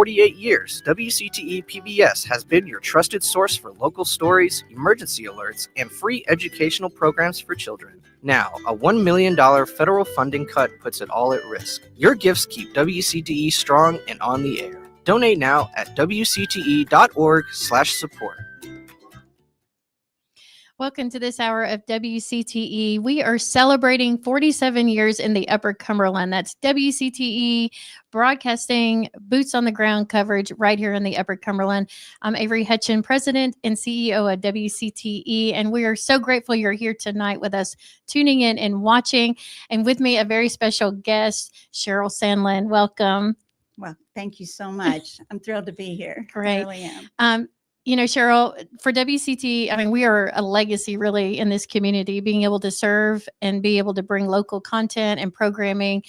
48 years, WCTE PBS has been your trusted source for local stories, emergency alerts, and free educational programs for children. Now, a $1 million federal funding cut puts it all at risk. Your gifts keep WCTE strong and on the air. Donate now at wcte.org/support. Welcome to this hour of WCTE. We are celebrating 47 years in the Upper Cumberland. That's WCTE broadcasting boots on the ground coverage right here in the Upper Cumberland. I'm Avery Hutchin, President and CEO of WCTE, and we are so grateful you're here tonight with us, tuning in and watching. And with me, a very special guest, Cheryl Sandlin. Welcome. Well, thank you so much. I'm thrilled to be here. Great. I really am. You know, Cheryl, for WCT, I mean, we are a legacy really in this community, being able to serve and be able to bring local content and programming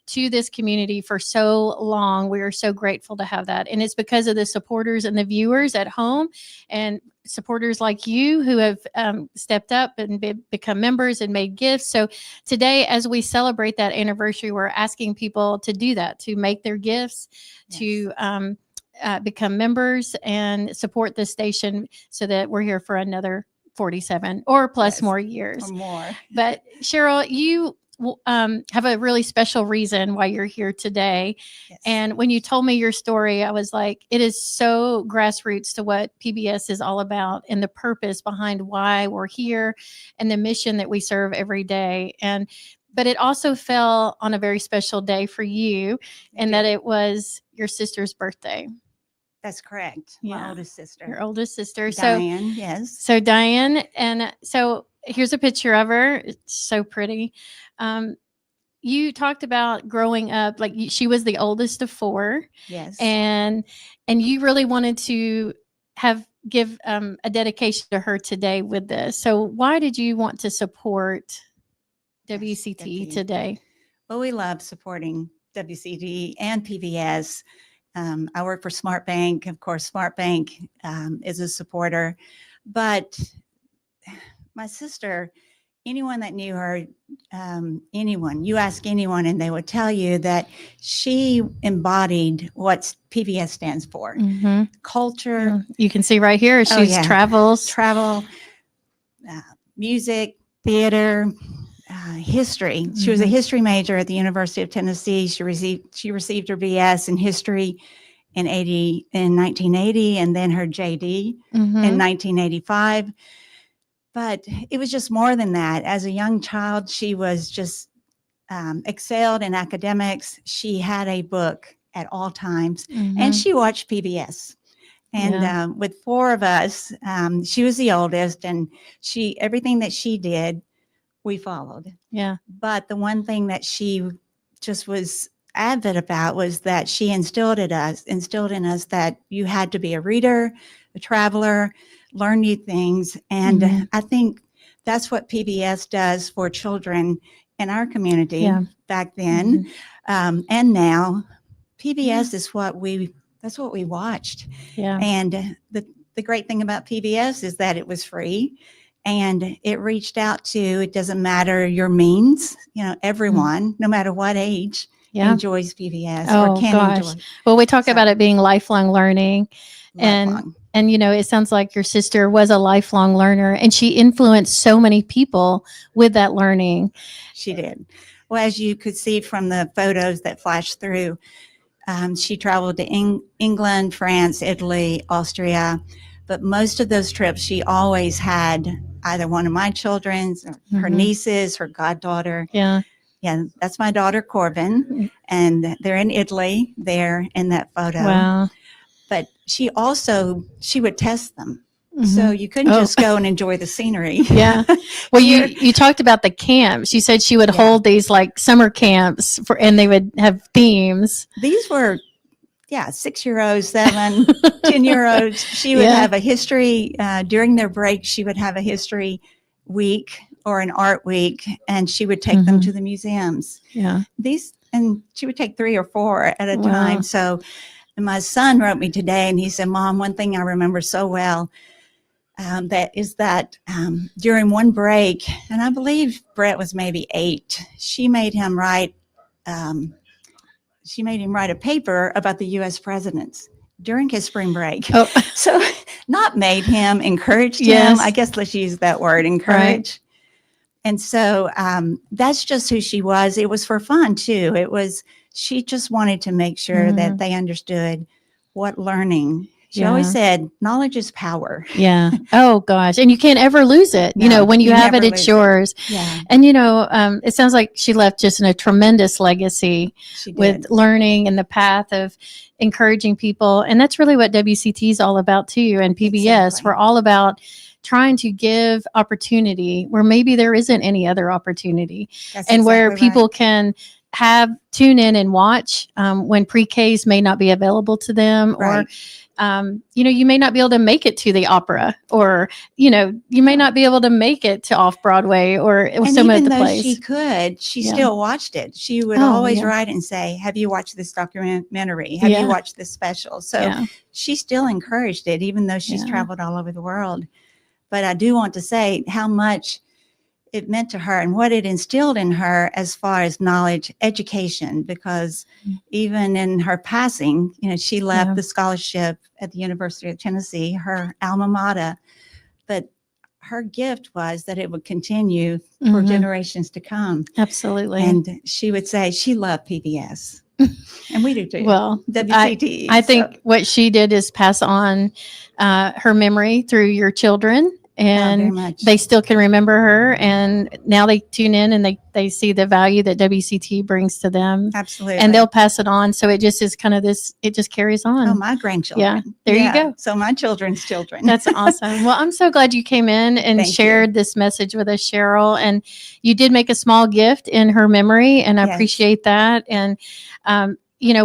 to this community for so long. We are so grateful to have that. And it's because of the supporters and the viewers at home and supporters like you who have stepped up and become members and made gifts. So today, as we celebrate that anniversary, we're asking people to do that, to make their gifts, yes, to become members and support the station so that we're here for another 47 or plus, yes, more years. Or more. But Cheryl, you have a really special reason why you're here today. Yes. And when you told me your story, I was like, it is so grassroots to what PBS is all about and the purpose behind why we're here and the mission that we serve every day. But it also fell on a very special day for you, and that it was your sister's birthday. That's correct. Yeah. My oldest sister. Your oldest sister. Diane, yes. So Diane, and so here's a picture of her. It's so pretty. You talked about growing up, like she was the oldest of four. Yes. And you really wanted to give a dedication to her today with this. So why did you want to support WCTE today? Well, we love supporting WCTE and PBS. I work for Smart Bank. Of course, Smart Bank is a supporter. But my sister, anyone that knew her, you ask anyone and they would tell you that she embodied what PBS stands for. Mm-hmm. Culture. You can see right here, she's travel, music, theater, history. She was a history major at the University of Tennessee. She received her BS in history in 1980, and then her JD in 1985. But it was just more than that. As a young child, she was just excelled in academics. She had a book at all times, and she watched PBS. And with four of us, she was the oldest, and everything that she did, we followed. Yeah. But the one thing that she just was avid about was that she instilled in us that you had to be a reader, a traveler, learn new things. And I think that's what PBS does for children in our community back then. And now PBS is that's what we watched. Yeah. And the great thing about PBS is that it was free. And it reached out to, it doesn't matter your means, everyone, no matter what age, enjoys PBS or can enjoy. Well, we talk about it being lifelong learning. And it sounds like your sister was a lifelong learner, and she influenced so many people with that learning. She did. Well, as you could see from the photos that flashed through, she traveled to England, France, Italy, Austria. But most of those trips, she always had either one of my children's, or her nieces, her goddaughter. Yeah. Yeah, that's my daughter, Corbin. And they're in Italy there in that photo. Wow. But she would test them. So you couldn't just go and enjoy the scenery. Yeah. Well, you talked about the camps. You said she would hold these like summer camps and they would have themes. These were 6-year-olds, 7, 10-year-olds. She would have a history, during their break, she would have a history week or an art week, and she would take them to the museums. Yeah. And she would take 3 or 4 at a time. So my son wrote me today, and he said, Mom, one thing I remember so well, that during one break, and I believe Brett was maybe 8, she made him write she made him write a paper about the U.S. presidents during his spring break. Oh, So not made him, encouraged Yes. him. I guess let's use that word, encourage. And so that's just who she was. It was for fun too. She just wanted to make sure that they understood what learning. She always said, knowledge is power. yeah. Oh gosh. And you can't ever lose it. No, When you have never it, it's lose yours. Yeah, And, it sounds like she left just a tremendous legacy she did. with learning and the path of encouraging people. And that's really what WCT is all about too. And PBS, Exactly. we're all about trying to give opportunity where maybe there isn't any other opportunity, That's and where exactly people right. can tune in and watch when pre-Ks may not be available to them, Right. or you may not be able to make it to the opera, or you may not be able to make it to off Broadway or And some even of the though plays. she could, she Yeah. still watched it. She would Oh, always yeah. write and say, have you watched this documentary? Have Yeah. you watched this special? So Yeah. she still encouraged it, even though she's Yeah. traveled all over the world. But I do want to say how much it meant to her and what it instilled in her as far as knowledge, education, because even in her passing, she left Yeah. the scholarship at the University of Tennessee, her alma mater, but her gift was that it would continue for Mhm. generations to come. Absolutely. And she would say she loved PBS. And we do too. Well, WCTE. I think what she did is pass on her memory through your children, very and much. they still can remember her. And now they tune in and they see the value that WCT brings to them, Absolutely. and they'll pass it on. So it just is kind of it just carries on. Oh, my grandchildren. Yeah, there you go. So my children's children. That's awesome. Well, I'm so glad you came in and Thank shared this message with us, Cheryl. And you did make a small gift in her memory, and I Yes. appreciate that. And,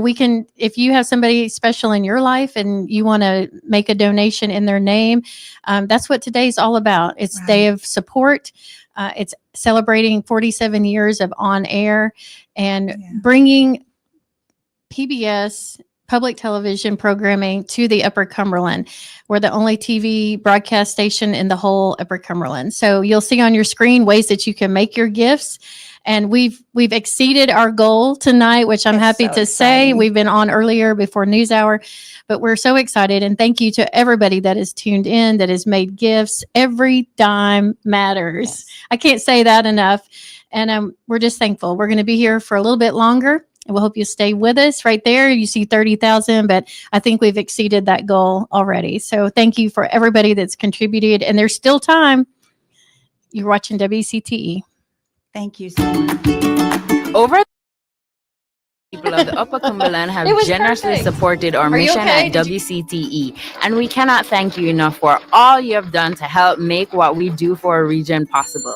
we can, if you have somebody special in your life and you want to make a donation in their name, that's what today's all about. It's Right. Day of Support. It's celebrating 47 years of on air and bringing PBS public television programming to the Upper Cumberland. We're the only TV broadcast station in the whole Upper Cumberland. So you'll see on your screen ways that you can make your gifts. And we've exceeded our goal tonight, which I'm It's happy so to say. exciting. We've been on earlier before news hour, but we're so excited. And thank you to everybody that has tuned in, that has made gifts. Every dime matters. Yes. I can't say that enough. And we're just thankful. We're going to be here for a little bit longer. And we'll hope you stay with us. Right there, you see 30,000, but I think we've exceeded that goal already. So thank you for everybody that's contributed. And there's still time. You're watching WCTE. Thank you so much. Over people of the Upper Cumberland have It was generously perfect. supported our Are you mission okay? at WCTE, and we cannot thank you enough for all you have done to help make what we do for our region possible.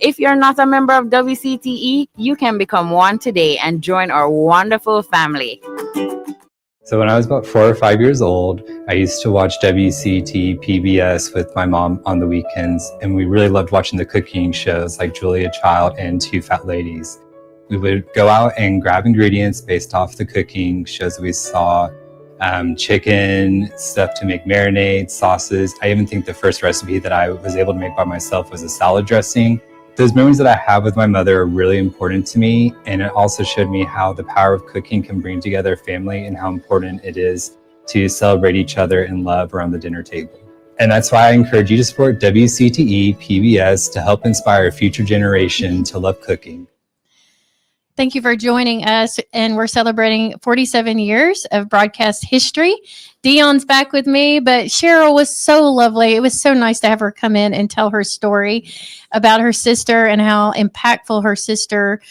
If you're not a member of WCTE, you can become one today and join our wonderful family. So when I was about 4 or 5 years old, I used to watch WCTE PBS with my mom on the weekends, and we really loved watching the cooking shows like Julia Child and Two Fat Ladies. We would go out and grab ingredients based off the cooking shows that we saw, chicken, stuff to make marinades, sauces. I even think the first recipe that I was able to make by myself was a salad dressing. Those memories that I have with my mother are really important to me, and it also showed me how the power of cooking can bring together a family and how important it is to celebrate each other in love around the dinner table. And that's why I encourage you to support WCTE PBS to help inspire a future generation to love cooking. Thank you for joining us. And we're celebrating 47 years of broadcast history. Dion's back with me, but Cheryl was so lovely. It was so nice to have her come in and tell her story about her sister and how impactful her sister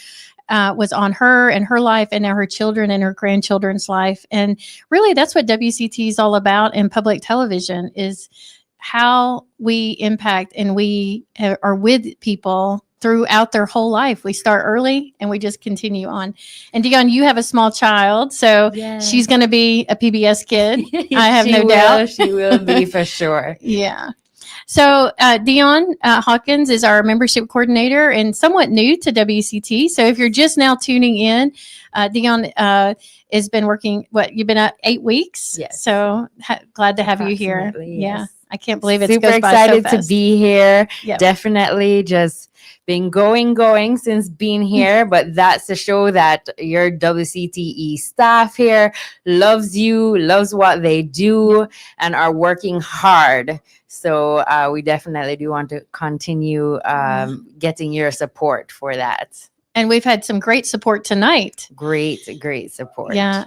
was on her and her life, and now her children and her grandchildren's life. And really, that's what WCT is all about in public television, is how we impact and we are with people throughout their whole life. We start early and we just continue on. And Dion, you have a small child, so she's going to be a PBS kid. I have no doubt. She will be for sure. Yeah. So Dion Hawkins is our membership coordinator and somewhat new to WCT. So if you're just now tuning in, Dion has been working, you've been at 8 weeks? Yes. So glad to have you here. Approximately, Yeah. yes. I can't believe it Super goes by so excited to fast. be here. Yep. Definitely just been going since being here, but that's to show that your WCTE staff here loves you, loves what they do, and are working hard. So we definitely do want to continue getting your support for that. And we've had some great support tonight. Great support. Yeah,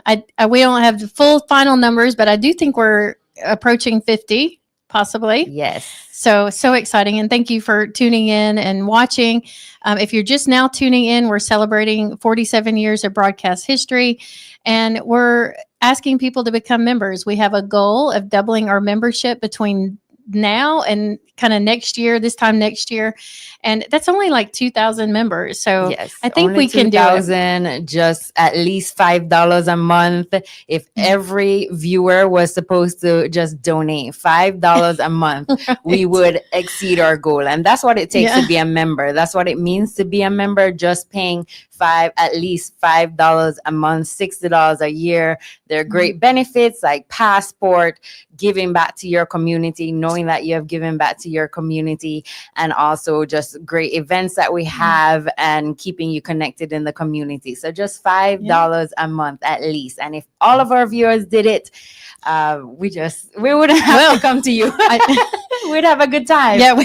we don't have the full final numbers, but I do think we're approaching 50, possibly. Yes. So exciting. And thank you for tuning in and watching. If you're just now tuning in, we're celebrating 47 years of broadcast history, and we're asking people to become members. We have a goal of doubling our membership between now and kind of this time next year. And that's only like 2,000 members. So yes, I think we can do it. Just at least $5 a month. If every viewer was supposed to just donate $5 a month, Right. we would exceed our goal. And that's what it takes to be a member. That's what it means to be a member, just paying at least $5 a month, $60 a year. There are great benefits like passport, giving back to your community, knowing that you have given back to your community, and also just great events that we have and keeping you connected in the community. So just $5 a month at least. And if all of our viewers did it, we wouldn't have to come to you. We'd have a good time. Yeah.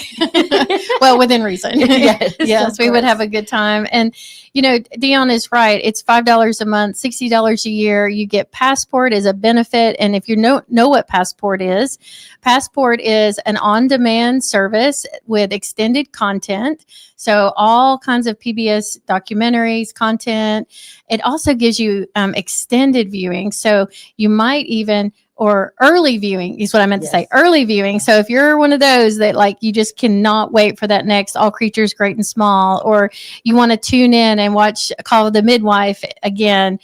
Well, within reason. Yes, we would have a good time. And, Dion is right. It's $5 a month, $60 a year. You get Passport as a benefit. And if you know what Passport is an on-demand service with extended content. So all kinds of PBS documentaries, content. It also gives you extended viewing. So you might even, or early viewing is what I meant to say, early viewing. So if you're one of those that you just cannot wait for that next All Creatures Great and Small, or you want to tune in and watch Call of the Midwife again,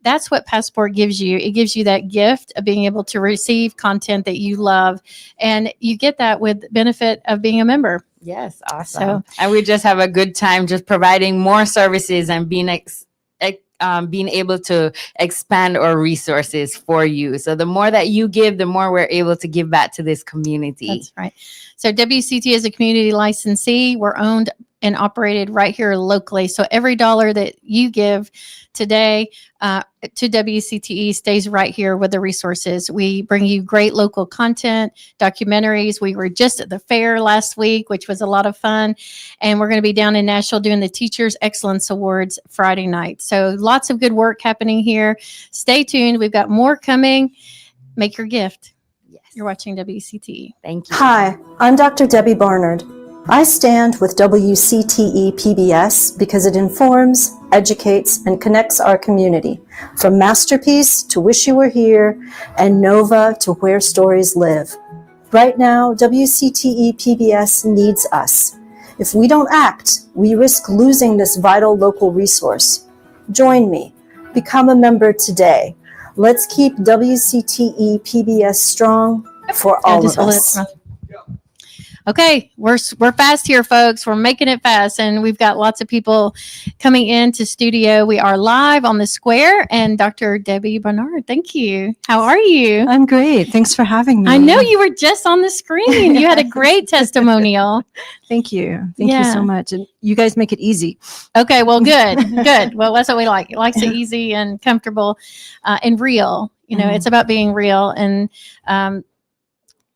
that's what Passport gives you. It gives you that gift of being able to receive content that you love. And you get that with the benefit of being a member. Yes, awesome. And we just have a good time just providing more services and being able to expand our resources for you. So the more that you give, the more we're able to give back to this community. That's right. So WCT is a community licensee. We're owned and operated right here locally. So every dollar that you give today to WCTE stays right here with the resources. We bring you great local content, documentaries. We were just at the fair last week, which was a lot of fun. And we're going to be down in Nashville doing the Teachers Excellence Awards Friday night. So lots of good work happening here. Stay tuned. We've got more coming. Make your gift. Yes. You're watching WCTE. Thank you. Hi, I'm Dr. Debbie Barnard. I stand with WCTE PBS because it informs, educates, and connects our community, from Masterpiece to Wish You Were Here and Nova to Where Stories Live. Right now, WCTE PBS needs us. If we don't act, we risk losing this vital local resource. Join me. Become a member today. Let's keep WCTE PBS strong for all of us. Okay, we're fast here, folks. We're making it fast, and we've got lots of people coming into studio. We are live on the square, and Dr. Debbie Barnard, thank you. How are you? I'm great. Thanks for having me. I know you were just on the screen. You had a great testimonial. Thank you. Thank you so much. And you guys make it easy. Okay, well, good. Well, that's what we like. It likes it easy and comfortable and real. It's about being real and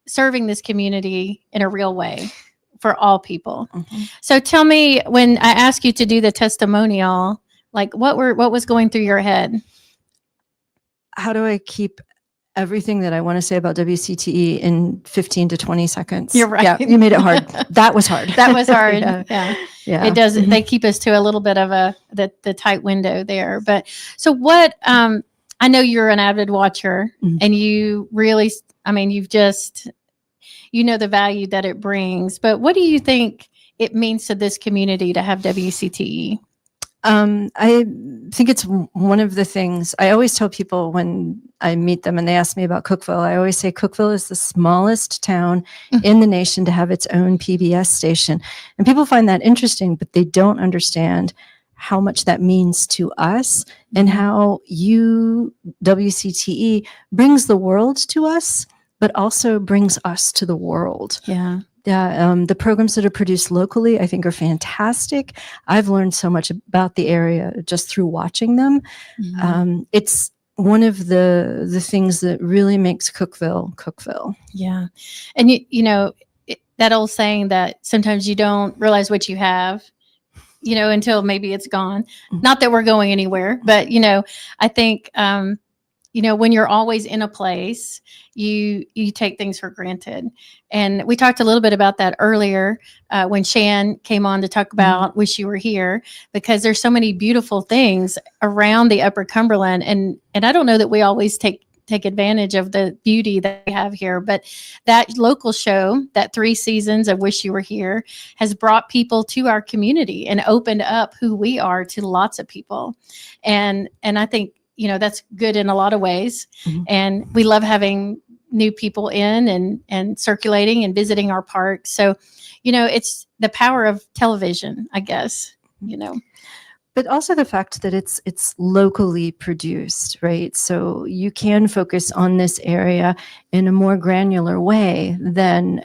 serving this community in a real way for all people. Mm-hmm. So tell me, when I asked you to do the testimonial, what was going through your head? How do I keep everything that I want to say about WCTE in 15 to 20 seconds? You're right. Yeah, you made it hard. That was hard. That was hard. Yeah. It does. Mm-hmm. They keep us to a little bit of the tight window there. But so what, I know you're an avid watcher, mm-hmm. and you really, you've just, the value that it brings, but what do you think it means to this community to have WCTE? I think it's one of the things I always tell people when I meet them and they ask me about Cookeville. I always say Cookeville is the smallest town in the nation to have its own PBS station. And people find that interesting, but they don't understand how much that means to us and how WCTE brings the world to us but also brings us to the world. Yeah. The programs that are produced locally, I think, are fantastic. I've learned so much about the area just through watching them. It's one of the things that really makes Cookeville. Yeah. And, that old saying that sometimes you don't realize what you have, until maybe it's gone. Not that we're going anywhere, but, I think, when you're always in a place, you take things for granted. And we talked a little bit about that earlier when Shan came on to talk about Wish You Were Here, because there's so many beautiful things around the Upper Cumberland. And I don't know that we always take advantage of the beauty that we have here. But that local show, that 3 seasons of Wish You Were Here, has brought people to our community and opened up who we are to lots of people. And I think, that's good in a lot of ways. And we love having new people in and circulating and visiting our park. So, it's the power of television, I guess, But also the fact that it's locally produced, right? So you can focus on this area in a more granular way than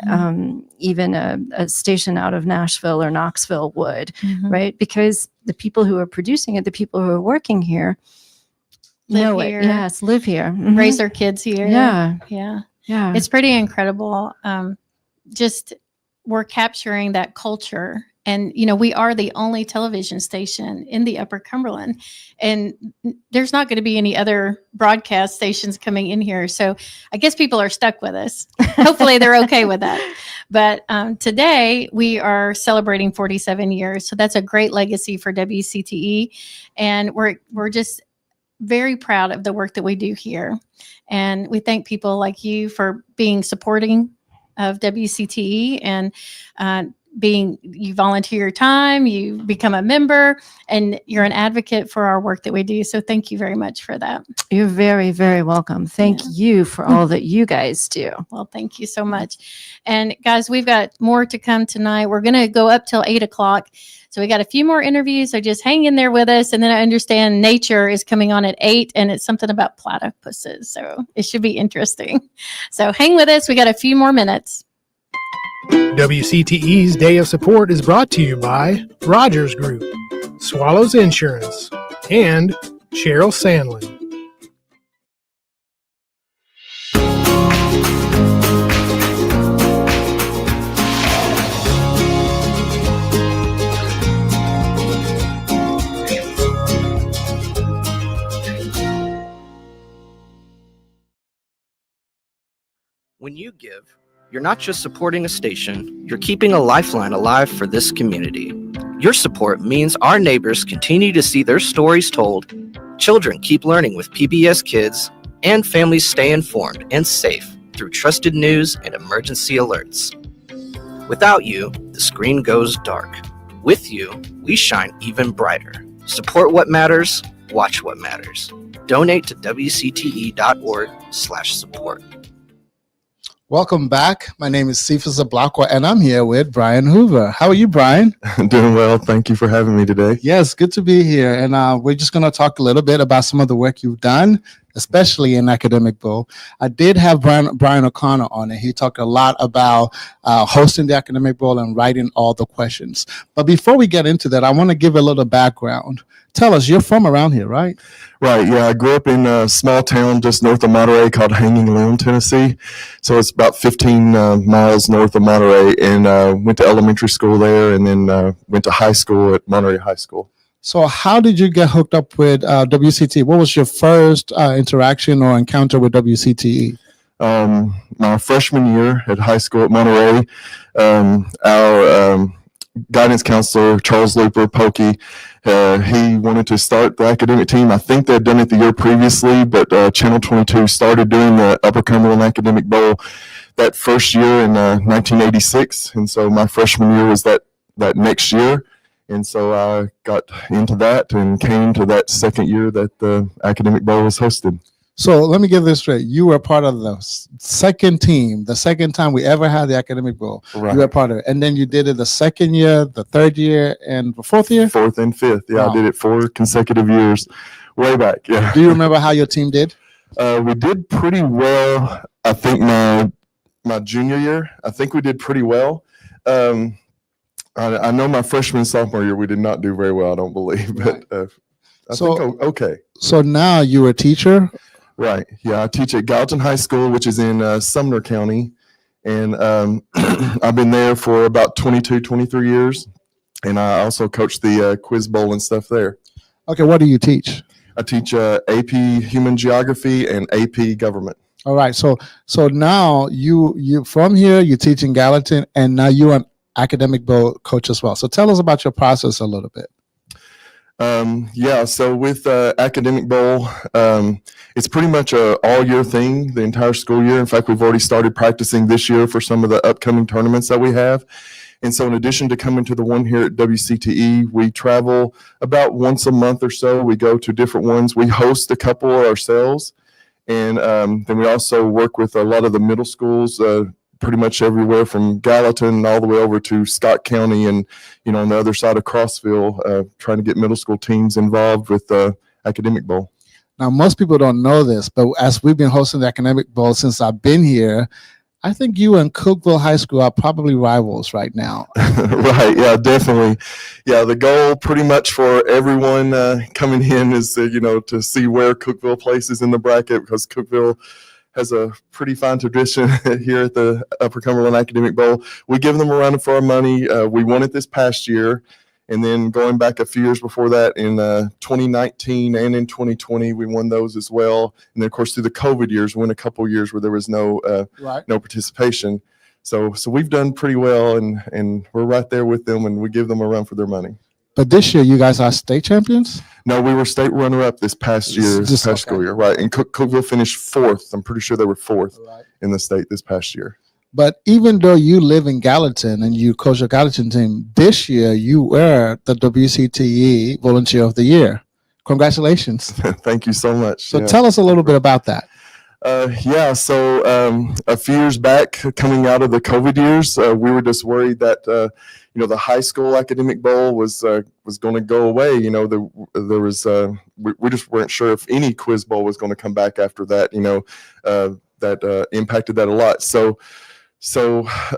even a station out of Nashville or Knoxville would, right? Because the people who are producing it, the people who are working here, live here. Yes, live here. Raise their kids here. Yeah. Yeah. It's pretty incredible. Just we're capturing that culture. And, we are the only television station in the Upper Cumberland, and there's not going to be any other broadcast stations coming in here. So I guess people are stuck with us. Hopefully they're okay with that. But today we are celebrating 47 years. So that's a great legacy for WCTE. And we're just very proud of the work that we do here. And we thank people like you for being supporting of WCTE and you volunteer your time, you become a member, and you're an advocate for our work that we do. So thank you very much for that. You're very, very welcome. Thank you for all that you guys do. Well, thank you so much. And guys, we've got more to come tonight. We're going to go up till 8:00. So we got a few more interviews. So just hang in there with us. And then I understand Nature is coming on at 8, and it's something about platypuses. So it should be interesting. So hang with us. We got a few more minutes. WCTE's Day of Support is brought to you by Rogers Group, Swallows Insurance, and Cheryl Sandlin. When you give, you're not just supporting a station, you're keeping a lifeline alive for this community. Your support means our neighbors continue to see their stories told, children keep learning with PBS Kids, and families stay informed and safe through trusted news and emergency alerts. Without you, the screen goes dark. With you, we shine even brighter. Support what matters, watch what matters. Donate to WCTE.org/support. Welcome back. My name is Cephas Ablakwa, and I'm here with Brian Hoover. How are you, Brian? Doing well. Thank you for having me today. Yes, good to be here. And we're just going to talk a little bit about some of the work you've done, especially in Academic Bowl. I did have Brian O'Connor on, and he talked a lot about hosting the Academic Bowl and writing all the questions. But before we get into that, I want to give a little background. Tell us, you're from around here, right? Right, yeah. I grew up in a small town just north of Monterey called Hanging Loon, Tennessee. So it's about 15 miles north of Monterey, and went to elementary school there, and then went to high school at Monterey High School. So how did you get hooked up with WCTE? What was your first interaction or encounter with WCTE? My freshman year at high school at Monterey, our guidance counselor, Charles Looper, Pokey, he wanted to start the academic team. I think they had done it the year previously, but Channel 22 started doing the Upper Cumberland Academic Bowl that first year in 1986. And so my freshman year was that next year. And so I got into that and came to that second year that the Academic Bowl was hosted. So let me get this straight. You were part of the second team, the second time we ever had the Academic Bowl. Right. You were part of it. And then you did it the second year, the third year, and the fourth year? Fourth and fifth. Yeah, Wow. I did it 4 consecutive years way back. Yeah. Do you remember how your team did? We did pretty well. I think my junior year, I think we did pretty well. I know my freshman and sophomore year we did not do very well. I don't believe, but I think okay. So now you're a teacher? Right. Yeah, I teach at Gallatin High School, which is in Sumner County, and I've been there for about 22, 23 years, and I also coach the quiz bowl and stuff there. Okay, what do you teach? I teach AP Human Geography and AP Government. All right. So now you from here, you teach in Gallatin, and now you're an academic bowl coach as well. So tell us about your process a little bit. Yeah, so with Academic Bowl, it's pretty much a all-year thing, the entire school year. In fact, we've already started practicing this year for some of the upcoming tournaments that we have. And so in addition to coming to the one here at WCTE, we travel about once a month or so. We go to different ones. We host a couple ourselves. And then we also work with a lot of the middle schools, pretty much everywhere from Gallatin all the way over to Scott County and, on the other side of Crossville, trying to get middle school teams involved with Academic Bowl. Now, most people don't know this, but as we've been hosting the Academic Bowl since I've been here, I think you and Cookeville High School are probably rivals right now. Right. Yeah, definitely. Yeah, the goal pretty much for everyone coming in is, to see where Cookeville places in the bracket, because Cookeville has a pretty fine tradition here at the Upper Cumberland Academic Bowl. We give them a run for our money. We won it this past year. And then going back a few years before that, in 2019 and in 2020, we won those as well. And then, of course, through the COVID years, we won a couple of years where there was no participation. So we've done pretty well, and we're right there with them, and we give them a run for their money. But this year, you guys are state champions? No, we were state runner-up this past year, this past school year, right? And Cookeville finished fourth. I'm pretty sure they were fourth in the state this past year. But even though you live in Gallatin and you coach a Gallatin team, this year you were the WCTE Volunteer of the Year. Congratulations. Thank you so much. So tell us a little bit about that. So a few years back, coming out of the COVID years, we were just worried that the high school academic bowl was going to go away. There was we just weren't sure if any quiz bowl was going to come back after that. That impacted that a lot. So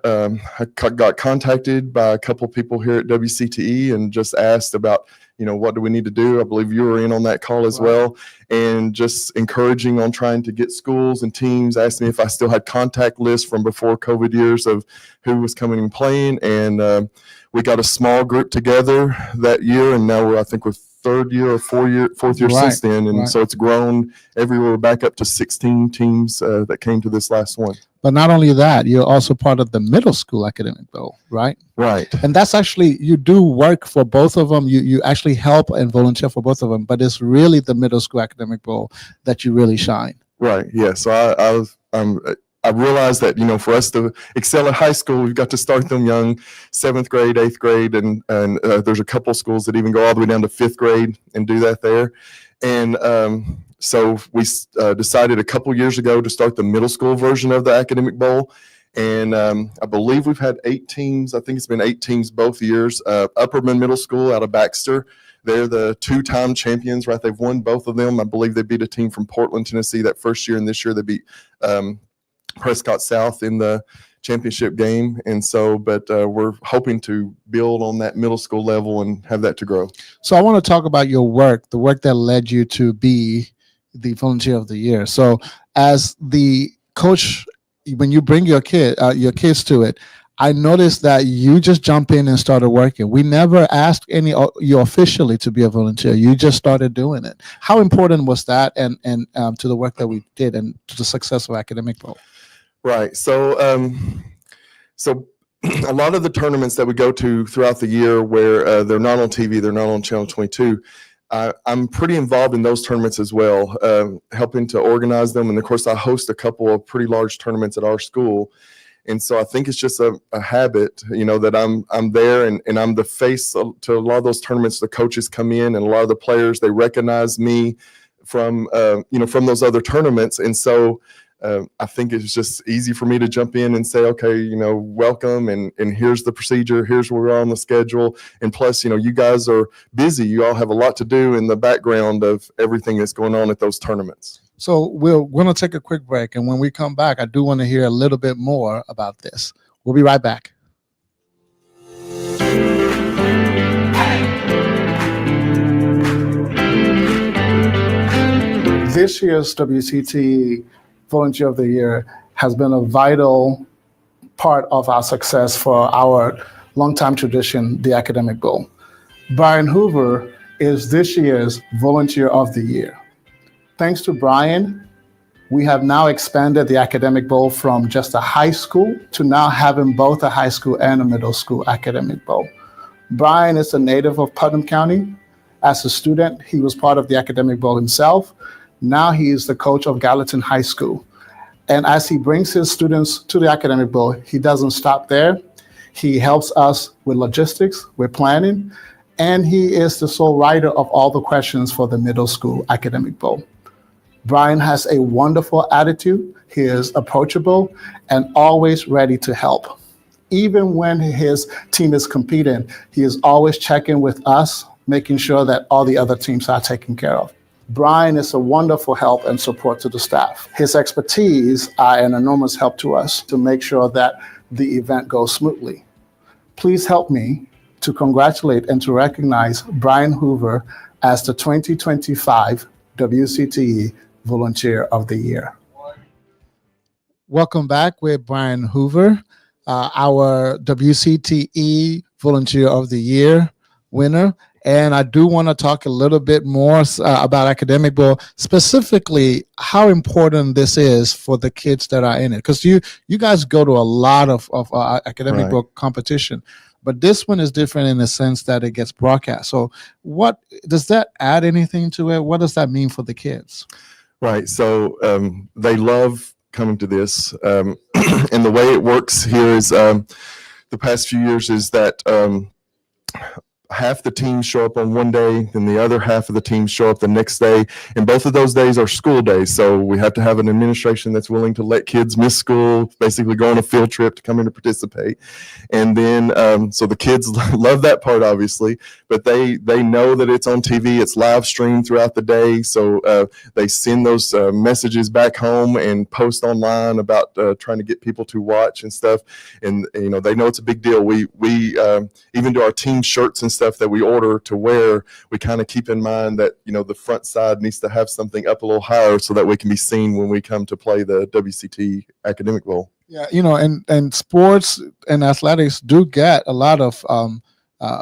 I got contacted by a couple of people here at WCTE and just asked about, what do we need to do? I believe you were in on that call as well, and just encouraging on trying to get schools and teams. Asked me if I still had contact lists from before COVID years of who was coming and playing, and we got a small group together that year, and now I think we're third year or fourth year since then, and so it's grown everywhere back up to 16 teams that came to this last one. But not only that, you're also part of the middle school academic bowl, right? Right. And that's actually, you do work for both of them. You actually help and volunteer for both of them, but it's really the middle school academic bowl that you really shine. Right. Yeah. So I realized that, for us to excel at high school, we've got to start them young, 7th grade, 8th grade, and there's a couple schools that even go all the way down to 5th grade and do that there. And so we decided a couple years ago to start the middle school version of the Academic Bowl. And I believe we've had 8 teams. I think it's been 8 teams both years. Upperman Middle School out of Baxter. They're the 2-time champions, right? They've won both of them. I believe they beat a team from Portland, Tennessee that first year, and this year they beat Prescott South in the championship game. And so, but we're hoping to build on that middle school level and have that to grow. So I want to talk about your work, the work that led you to be the Volunteer of the Year. So as the coach, when you bring your kids to it, I noticed that you just jump in and started working. We never asked you officially to be a volunteer. You just started doing it. How important was that and to the work that we did and to the success of Academic Bowl? Right. So a lot of the tournaments that we go to throughout the year where they're not on TV, they're not on Channel 22, I'm pretty involved in those tournaments as well, helping to organize them. And of course, I host a couple of pretty large tournaments at our school. And so I think it's just a habit, that I'm there and I'm the face to a lot of those tournaments. The coaches come in and a lot of the players, they recognize me from those other tournaments. And so I think it's just easy for me to jump in and say, okay, welcome, and here's the procedure, here's where we're on the schedule. And plus, you guys are busy. You all have a lot to do in the background of everything that's going on at those tournaments. So we're going to take a quick break. And when we come back, I do want to hear a little bit more about this. We'll be right back. This year's WCTE Volunteer of the Year has been a vital part of our success for our longtime tradition, the Academic Bowl. Brian Hoover is this year's Volunteer of the Year. Thanks to Brian, we have now expanded the Academic Bowl from just a high school to now having both a high school and a middle school Academic Bowl. Brian is a native of Putnam County. As a student, he was part of the Academic Bowl himself. Now he is the coach of Gallatin High School. And as he brings his students to the Academic Bowl, he doesn't stop there. He helps us with logistics, with planning, and he is the sole writer of all the questions for the middle school Academic Bowl. Brian has a wonderful attitude. He is approachable and always ready to help. Even when his team is competing, he is always checking with us, making sure that all the other teams are taken care of. Brian is a wonderful help and support to the staff. His expertise are an enormous help to us to make sure that the event goes smoothly. Please help me to congratulate and to recognize Brian Hoover as the 2025 WCTE Volunteer of the Year. Welcome back with Brian Hoover, our WCTE Volunteer of the Year winner. And I do want to talk a little bit more about Academic Bowl, specifically how important this is for the kids that are in it. Because you guys go to a lot of Academic Bowl competition, but this one is different in the sense that it gets broadcast. So what does that add anything to it? What does that mean for the kids? Right. So they love coming to this. And the way it works here is the past few years is that half the teams show up on one day, and the other half of the teams show up the next day. And both of those days are school days. So we have to have an administration that's willing to let kids miss school, basically go on a field trip to come in to participate. And then, so the kids love that part, obviously, but they know that it's on TV, it's live streamed throughout the day. So they send those messages back home and post online about trying to get people to watch and stuff. And, you know, they know it's a big deal. We even do our team shirts and stuff that we order to wear, we kind of keep in mind that, you know, the front side needs to have something up a little higher so that we can be seen when we come to play the WCT Academic Bowl. Yeah, you know, and sports and athletics do get a lot of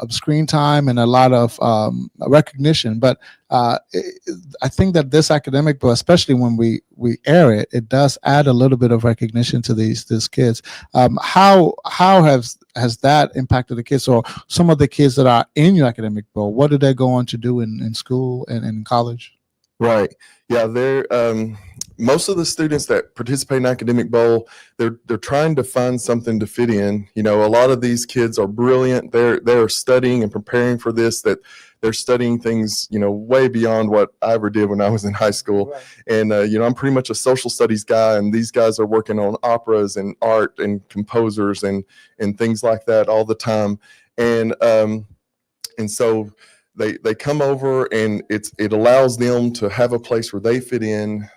screen time and a lot of recognition, but I think that this Academic Bowl, especially when we air it, it does add a little bit of recognition to these kids. How has that impacted the kids, or some of the kids that are in your Academic Bowl? What do they go on to do in school and in college? Right. Yeah, they're most of the students that participate in Academic Bowl, they're trying to find something to fit in. You know, a lot of these kids are brilliant. They're studying and preparing for this, that they're studying things, you know, way beyond what I ever did when I was in high school. Right. And, you know, I'm pretty much a social studies guy, and these guys are working on operas and art and composers and things like that all the time. And so they come over, and it allows them to have a place where they fit in.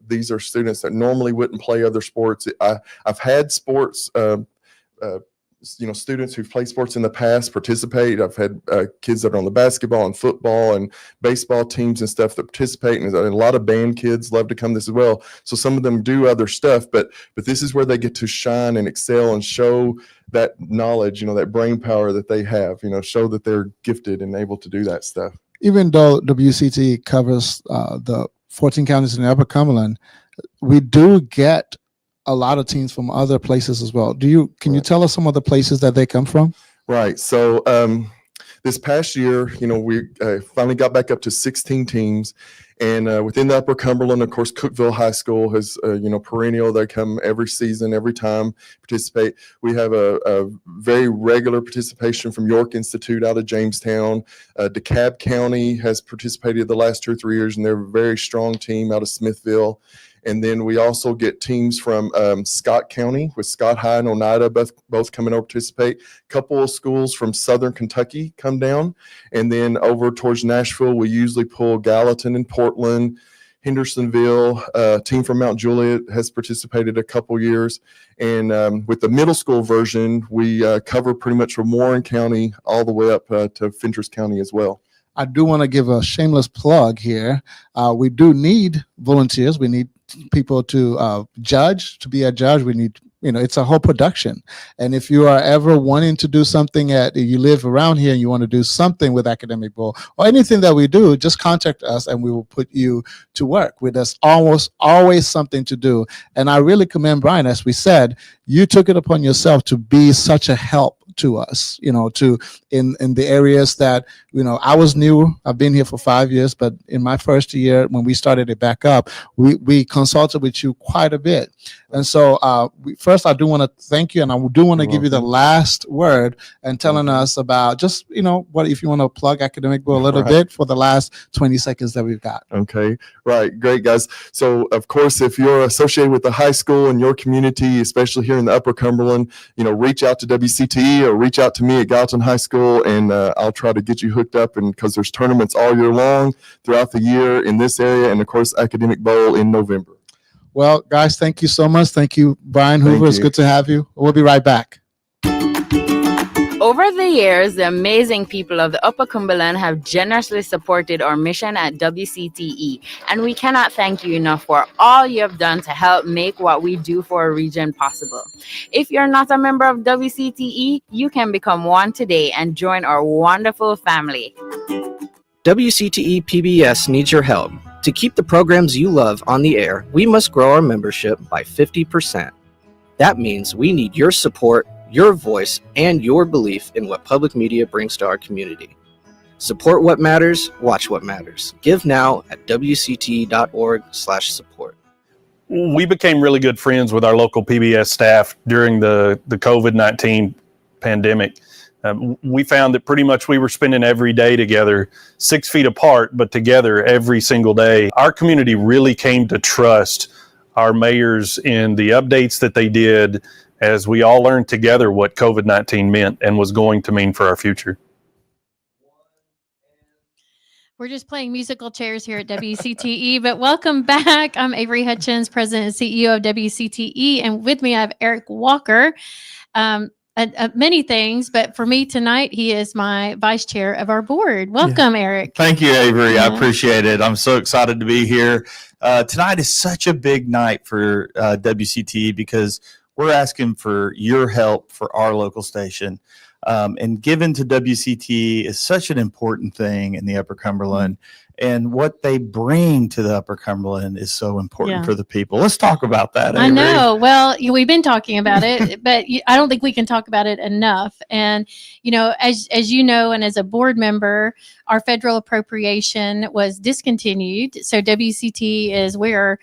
These are students that normally wouldn't play other sports. I've had sports, you know, students who've played sports in the past participate. I've had kids that are on the basketball and football and baseball teams and stuff that participate, and a lot of band kids love to come this as well. So some of them do other stuff, but this is where they get to shine and excel and show that knowledge, you know, that brain power that they have, you know, show that they're gifted and able to do that stuff. Even though WCTE covers the 14 counties in the Upper Cumberland, we do get a lot of teams from other places as well. Can you tell us some of the places that they come from? Right. So this past year, you know, we finally got back up to 16 teams. And within the Upper Cumberland, of course, Cookeville High School has, you know, perennial. They come every season, every time, participate. We have a very regular participation from York Institute out of Jamestown. DeKalb County has participated the last 2 or 3 years, and they're a very strong team out of Smithville. And then we also get teams from Scott County with Scott High and Oneida both coming over to participate. A couple of schools from Southern Kentucky come down. And then over towards Nashville, we usually pull Gallatin and Portland. Hendersonville, team from Mount Juliet has participated a couple years. And with the middle school version, we cover pretty much from Warren County all the way up to Fentress County as well. I do want to give a shameless plug here. We do need volunteers. We need people to judge, to be a judge. We need, it's a whole production. And if you are ever wanting to do something you live around here and you want to do something with Academic Bowl or anything that we do, just contact us and we will put you to work. There's almost always something to do. And I really commend Brian, as we said, you took it upon yourself to be such a help to us, in the areas that, I was new. I've been here for 5 years, but in my first year, when we started it back up, we consulted with you quite a bit. And so first, I do want to thank you, and I do want to give you the last word and telling us about just, what if you want to plug Academic Bowl a little bit for the last 20 seconds that we've got. Okay, right. Great, guys. So, of course, if you're associated with the high school in your community, especially here in the Upper Cumberland, reach out to WCTE or reach out to me at Gallatin High School, and I'll try to get you hooked up. And because there's tournaments all year long throughout the year in this area, and of course, Academic Bowl in November. Well, guys, thank you so much. Thank you, Brian Hoover. It's good to have you. We'll be right back. Over the years, the amazing people of the Upper Cumberland have generously supported our mission at WCTE, and we cannot thank you enough for all you have done to help make what we do for our region possible. If you're not a member of WCTE, you can become one today and join our wonderful family. WCTE PBS needs your help. To keep the programs you love on the air, we must grow our membership by 50%. That means we need your support, your voice, and your belief in what public media brings to our community. Support what matters, watch what matters. Give now at wcte.org/support. We became really good friends with our local PBS staff during the COVID-19 pandemic. We found that pretty much we were spending every day together, 6 feet apart, but together every single day. Our community really came to trust our mayors in the updates that they did as we all learned together what COVID-19 meant and was going to mean for our future. We're just playing musical chairs here at WCTE, but welcome back. I'm Avery Hutchins, President and CEO of WCTE, and with me I have Eric Walker. Many things, but for me tonight, he is my vice chair of our board. Welcome, Eric. Thank you, Avery. I appreciate it. I'm so excited to be here. Tonight is such a big night for WCTE because we're asking for your help for our local station. And given to WCTE is such an important thing in the Upper Cumberland. And what they bring to the Upper Cumberland is so important for the people. Let's talk about that, Avery. I know. Well, we've been talking about it, but I don't think we can talk about it enough. And, as you know, and as a board member, our federal appropriation was discontinued. So WCT we're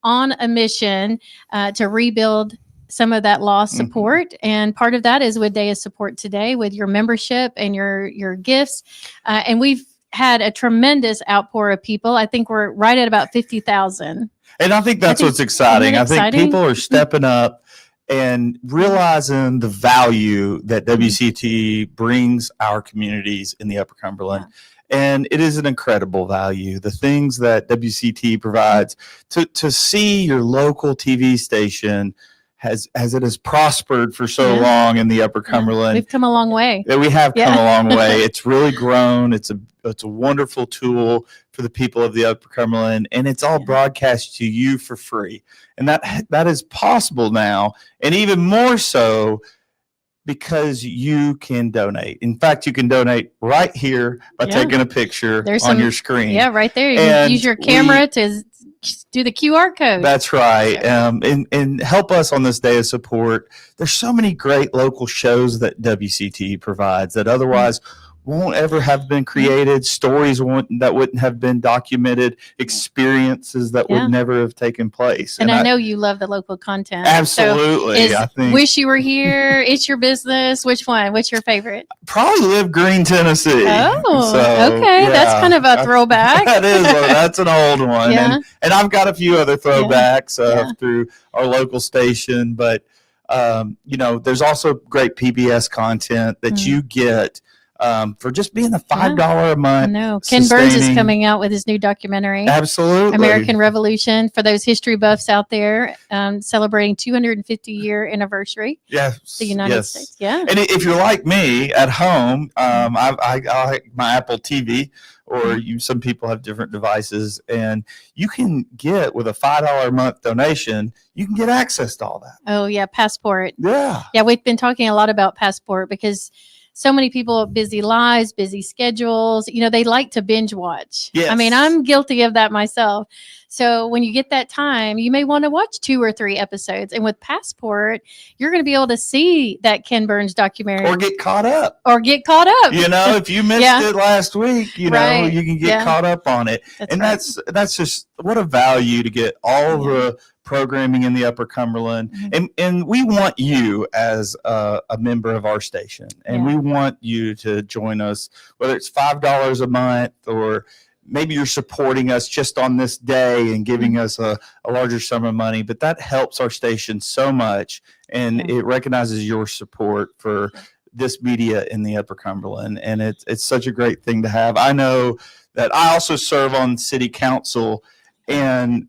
on a mission to rebuild some of that lost support. And part of that is with Day of Support today with your membership and your gifts. And we've had a tremendous outpour of people. I think we're right at about 50,000. And I think that's what's exciting. I think people are stepping up and realizing the value that WCTE brings our communities in the Upper Cumberland. And it is an incredible value. The things that WCTE provides to see your local TV station as it has prospered for so long in the Upper Cumberland. We've come a long way. Yeah, we have come a long way. It's really grown. It's a wonderful tool for the people of the Upper Cumberland, and it's all broadcast to you for free. And that is possible now, and even more so because you can donate. In fact, you can donate right here by taking a picture on your screen. Yeah, right there. You can use your camera to do the QR code. That's right. And help us on this Day of Support. There's so many great local shows that WCTE provides that otherwise won't ever have been created, stories that wouldn't have been documented, experiences that would never have taken place. And I know you love the local content. Absolutely. So I think Wish You Were Here, It's Your Business. Which one? What's your favorite? Probably Live Green, Tennessee. Oh, okay. That's kind of a throwback. That is. That's an old one. And I've got a few other throwbacks through our local station. But, there's also great PBS content that you get for just being a $5 a month. No, Ken Burns is sustaining- coming out with his new documentary, Absolutely. American Revolution, for those history buffs out there, celebrating 250-year anniversary. Yes, The United yes. States. Yeah. And if you're like me at home, I like my Apple TV, or some people have different devices, and you can get, with a $5 a month donation, you can get access to all that. Oh yeah, Passport. Yeah. Yeah, we've been talking a lot about Passport because so many people have busy lives, busy schedules. They like to binge watch. Yes. I mean, I'm guilty of that myself. So when you get that time, you may want to watch 2 or 3 episodes. And with Passport, you're going to be able to see that Ken Burns documentary. Or get caught up. If you missed Yeah. it last week, Right. you can get Yeah. caught up on it. That's And right. that's just what a value to get all the programming in the Upper Cumberland. And we want you as a member of our station, and we want you to join us, whether it's $5 a month, or maybe you're supporting us just on this day and giving us a larger sum of money, but that helps our station so much, and it recognizes your support for this media in the Upper Cumberland. And it's such a great thing to have. I know that I also serve on city council, and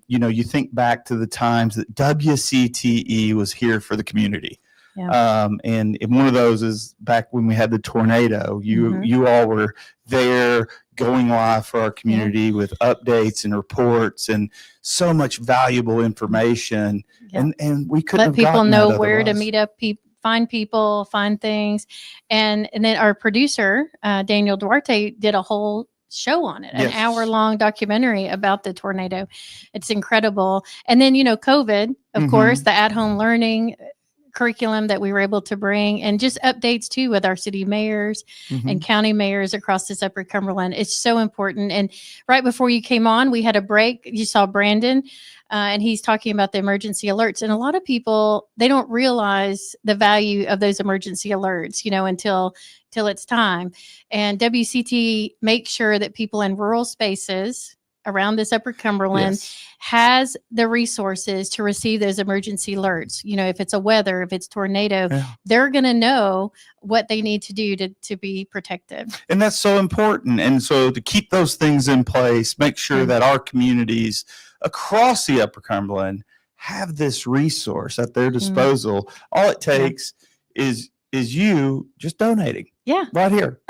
you think back to the times that WCTE was here for the community. And one of those is back when we had the tornado. You all were there going live for our community with updates and reports and so much valuable information. And we couldn't let have people gotten know that where to otherwise. meet up, find people, find things. And then our producer, Daniel Duarte, did a whole show on it, an hour-long documentary about the tornado. It's incredible. And then, COVID, of course, the at-home learning curriculum that we were able to bring, and just updates too with our city mayors and county mayors across this Upper Cumberland. It's so important. And right before you came on, we had a break. You saw Brandon, and he's talking about the emergency alerts. And a lot of people, they don't realize the value of those emergency alerts, until it's time. And WCT makes sure that people in rural spaces around this Upper Cumberland has the resources to receive those emergency alerts. If it's a weather, if it's tornado, they're going to know what they need to do to be protected. And that's so important. And so to keep those things in place, make sure that our communities across the Upper Cumberland have this resource at their disposal. All it takes is you just donating. Right here.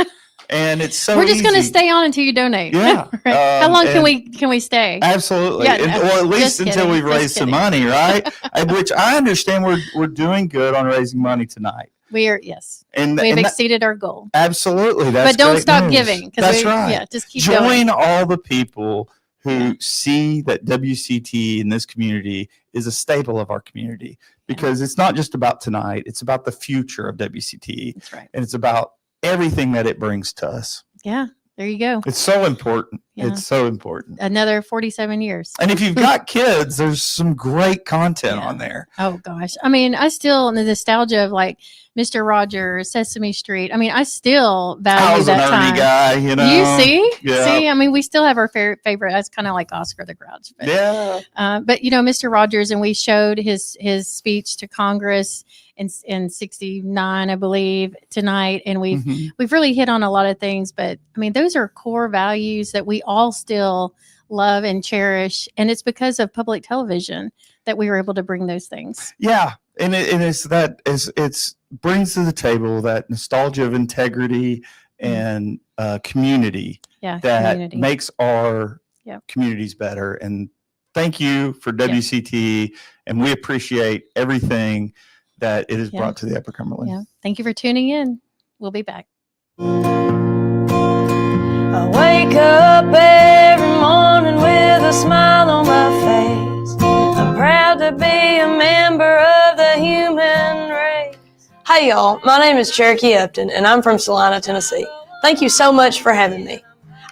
And it's so we're just going to easy. stay on until you donate. Yeah. Right. How long can we stay? Absolutely. Yeah, or at least just until kidding, we've just raised some kidding. money, right? Which I understand we're doing good on raising money tonight. We are, yes. And We've that- exceeded our goal. Absolutely. That's But don't great stop news. giving. That's right. Yeah, just keep Join going. all the people who see that WCT in this community is a staple of our community, because it's not just about tonight. It's about the future of WCT. That's right. And it's about everything that it brings to us. Yeah, there you go. It's so important. Yeah. It's so important. Another 47 years. And if you've got kids, there's some great content on there. Oh gosh. I mean, I still, the nostalgia of like Mr. Rogers, Sesame Street. I mean, I still value I was an that Ernie time. guy, you know. You see? Yeah. See, I mean, we still have our favorite. That's kind of like Oscar the Grouch. But, Yeah. but Mr. Rogers, and we showed his speech to Congress in 69, I believe, tonight. And we've really hit on a lot of things, but I mean, those are core values that we all still love and cherish. And it's because of public television that we were able to bring those things. Yeah. And it's brings to the table that nostalgia of integrity and community that makes our communities better. And thank you for WCTE, and we appreciate everything that it has brought to the Upper Cumberland. Yeah. Thank you for tuning in. We'll be back. I wake up every morning with a smile on my face. I'm proud to be a member of the human race. Hi y'all, my name is Cherokee Upton and I'm from Salina, Tennessee. Thank you so much for having me.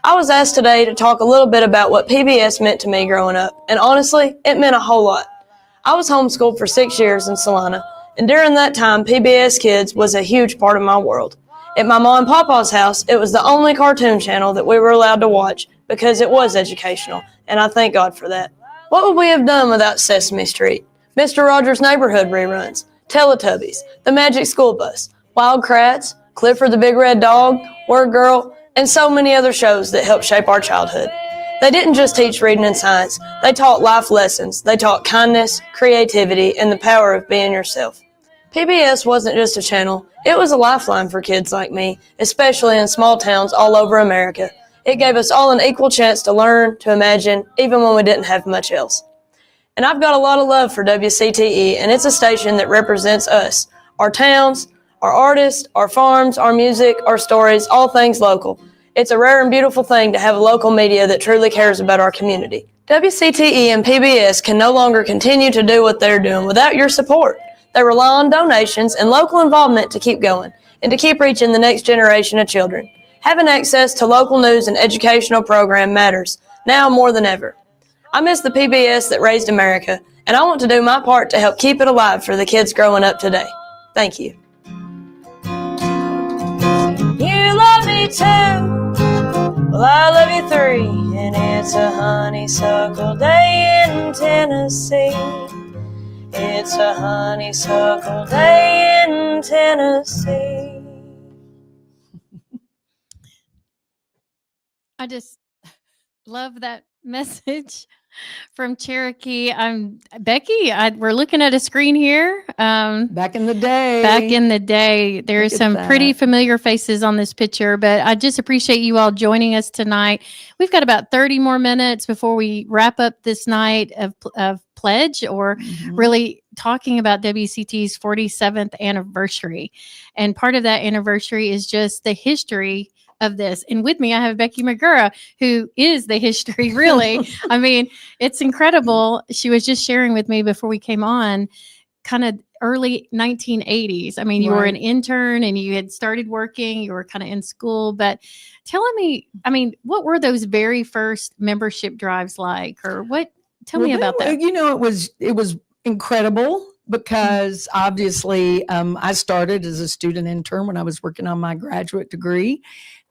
I was asked today to talk a little bit about what PBS meant to me growing up, and honestly, it meant a whole lot. I was homeschooled for 6 years in Salina, and during that time, PBS Kids was a huge part of my world. At my mom and papa's house, it was the only cartoon channel that we were allowed to watch because it was educational, and I thank God for that. What would we have done without Sesame Street, Mr. Rogers' Neighborhood reruns, Teletubbies, The Magic School Bus, Wild Kratts, Clifford the Big Red Dog, Word Girl, and so many other shows that helped shape our childhood. They didn't just teach reading and science, they taught life lessons. They taught kindness, creativity, and the power of being yourself. PBS wasn't just a channel, it was a lifeline for kids like me, especially in small towns all over America. It gave us all an equal chance to learn, to imagine, even when we didn't have much else. And I've got a lot of love for WCTE, and it's a station that represents us, our towns, our artists, our farms, our music, our stories, all things local. It's a rare and beautiful thing to have a local media that truly cares about our community. WCTE and PBS can no longer continue to do what they're doing without your support. They rely on donations and local involvement to keep going and to keep reaching the next generation of children. Having access to local news and educational program matters, now more than ever. I miss the PBS that raised America, and I want to do my part to help keep it alive for the kids growing up today. Thank you. You love me too. Well, I love you three, and it's a honeysuckle day in Tennessee. It's a honeysuckle day in Tennessee. I just love that message from Cherokee. Becky, we're looking at a screen here. Back in the day. There's some pretty familiar faces on this picture, but I just appreciate you all joining us tonight. We've got about 30 more minutes before we wrap up this night of pledge, or really talking about WCT's 47th anniversary. And part of that anniversary is just the history of this. And with me, I have Becky McGurra, who is the history, really. I mean, it's incredible. She was just sharing with me before we came on, kind of early 1980s. I mean, you were an intern and you had started working, you were kind of in school, but telling me, I mean, what were those very first membership drives like, or what? Tell me about that. You know, it was incredible because obviously I started as a student intern when I was working on my graduate degree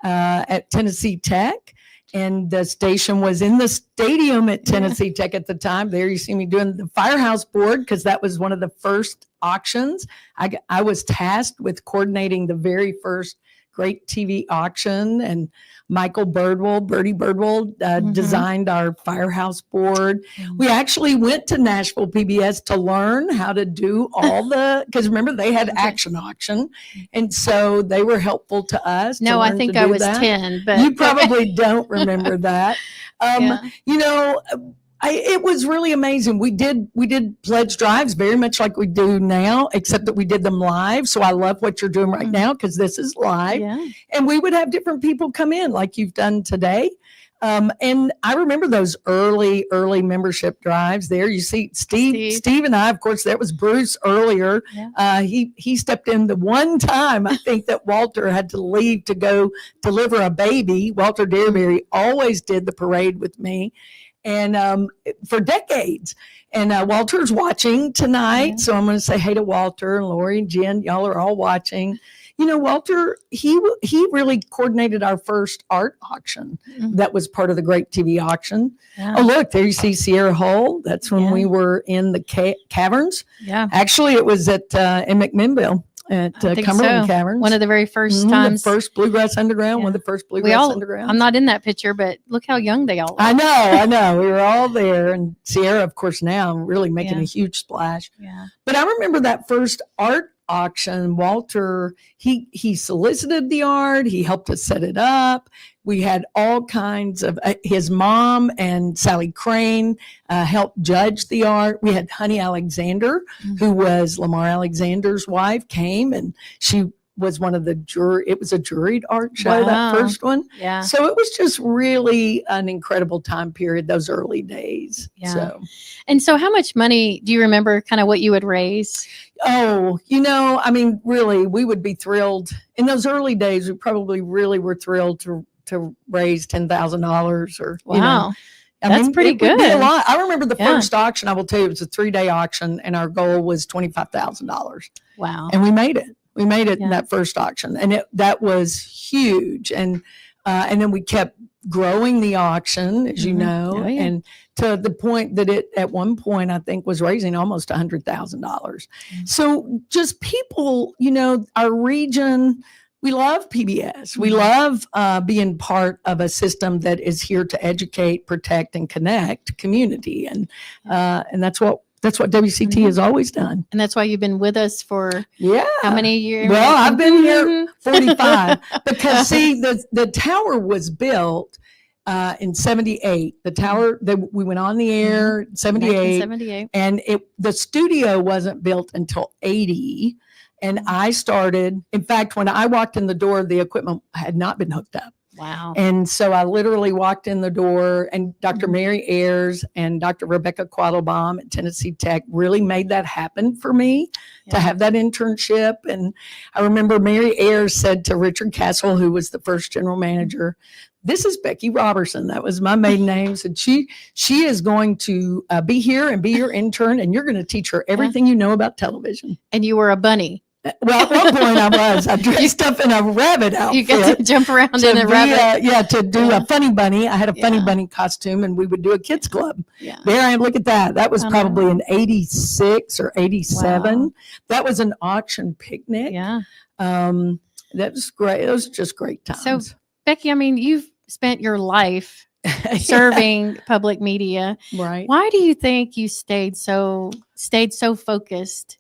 at Tennessee Tech. And the station was in the stadium at Tennessee Tech at the time. There you see me doing the Firehouse Board because that was one of the first auctions. I was tasked with coordinating the very first great TV auction, and Michael Bertie Birdwell designed our Firehouse Board. We actually went to Nashville PBS to learn how to do all because remember they had action auction, and so they were helpful to us. No, I think I was 10, but you probably don't remember that. You know, it was really amazing. We did pledge drives very much like we do now, except that we did them live. So I love what you're doing right now because this is live. Yeah. And we would have different people come in like you've done today. And I remember those early membership drives there. You see Steve and I, of course, that was Bruce earlier. Yeah. He stepped in the one time, I think, that Walter had to leave to go deliver a baby. Walter Dearberry always did the parade with me. And for decades. And Walter's watching tonight. So I'm going to say hey to Walter and Lori and Jen. Y'all are all watching. You know, Walter, he really coordinated our first art auction. That was part of the Great TV auction. Yeah. Oh, look, there you see Sierra Hull. That's when we were in the caverns. Yeah. Actually, it was at in McMinnville. At Cumberland Caverns. One of the very first times. The first Bluegrass Underground, one of the first Bluegrass Underground. I'm not in that picture, but look how young they all were. I know. We were all there. And Sierra, of course, now really making a huge splash. Yeah. But I remember that first art auction. Walter, he solicited the art. He helped us set it up. We had all kinds of, his mom and Sally Crane helped judge the art. We had Honey Alexander, who was Lamar Alexander's wife, came, and she was one of the it was a juried art show, that first one. Yeah. So it was just really an incredible time period, those early days. Yeah. And so how much money do you remember, kind of what you would raise? Oh, you know, I mean, really, we would be thrilled. In those early days, we probably really were thrilled to raise $10,000 or, wow. You know, that's pretty good. Would be a lot. I remember the first auction, I will tell you, it was a 3-day auction and our goal was $25,000. Wow. And we made it. We made it in that first auction, and that was huge. And then we kept growing the auction, as you know, and to the point that it at one point I think was raising almost $100,000. So just people, you know, our region, we love PBS. We love being part of a system that is here to educate, protect, and connect community, and that's what WCT has always done. And that's why you've been with us for how many years? Well, I've been here 45 because see, the tower was built in 78. The tower that we went on the air in 78, and the studio wasn't built until 80. And I started, in fact, when I walked in the door, the equipment had not been hooked up. Wow. And so I literally walked in the door, and Dr. Mary Ayers and Dr. Rebecca Quattlebaum at Tennessee Tech really made that happen for me to have that internship. And I remember Mary Ayers said to Richard Castle, who was the first general manager, "This is Becky Robertson." That was my maiden name. Said she is going to be here and be your intern, and you're going to teach her everything you know about television. And you were a bunny. Well, at one point I was. I dressed up in a rabbit outfit. You got to jump around in a rabbit. To do a funny bunny. I had a funny bunny costume, and we would do a kids club. Yeah. There I am. Look at that. That was probably in 86 or 87. Wow. That was an auction picnic. Yeah. That was great. It was just great times. So, Becky, I mean, you've spent your life serving public media. Right. Why do you think you stayed so focused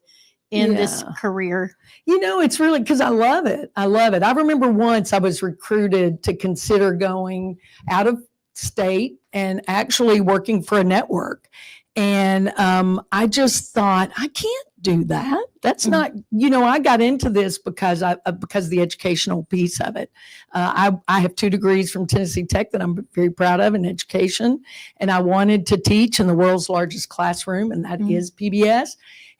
in this career? You know, it's really because I love it. I love it. I remember once I was recruited to consider going out of state and actually working for a network. And I just thought, I can't do that. That's not, I got into this because of the educational piece of it. I have 2 degrees from Tennessee Tech that I'm very proud of in education. And I wanted to teach in the world's largest classroom, and that is PBS.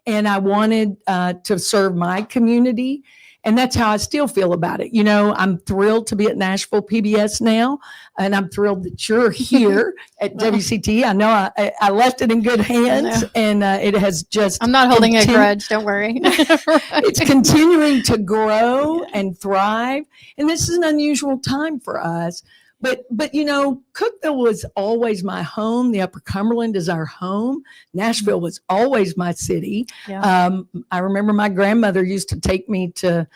And I wanted to serve my community. And that's how I still feel about it. I'm thrilled to be at Nashville PBS now. And I'm thrilled that you're here at WCTE. I know I left it in good hands, and it has just. I'm not holding a grudge. Don't worry. It's continuing to grow and thrive. And this is an unusual time for us. But Cookeville was always my home. The Upper Cumberland is our home. Nashville was always my city. Yeah. I remember my grandmother used to take me to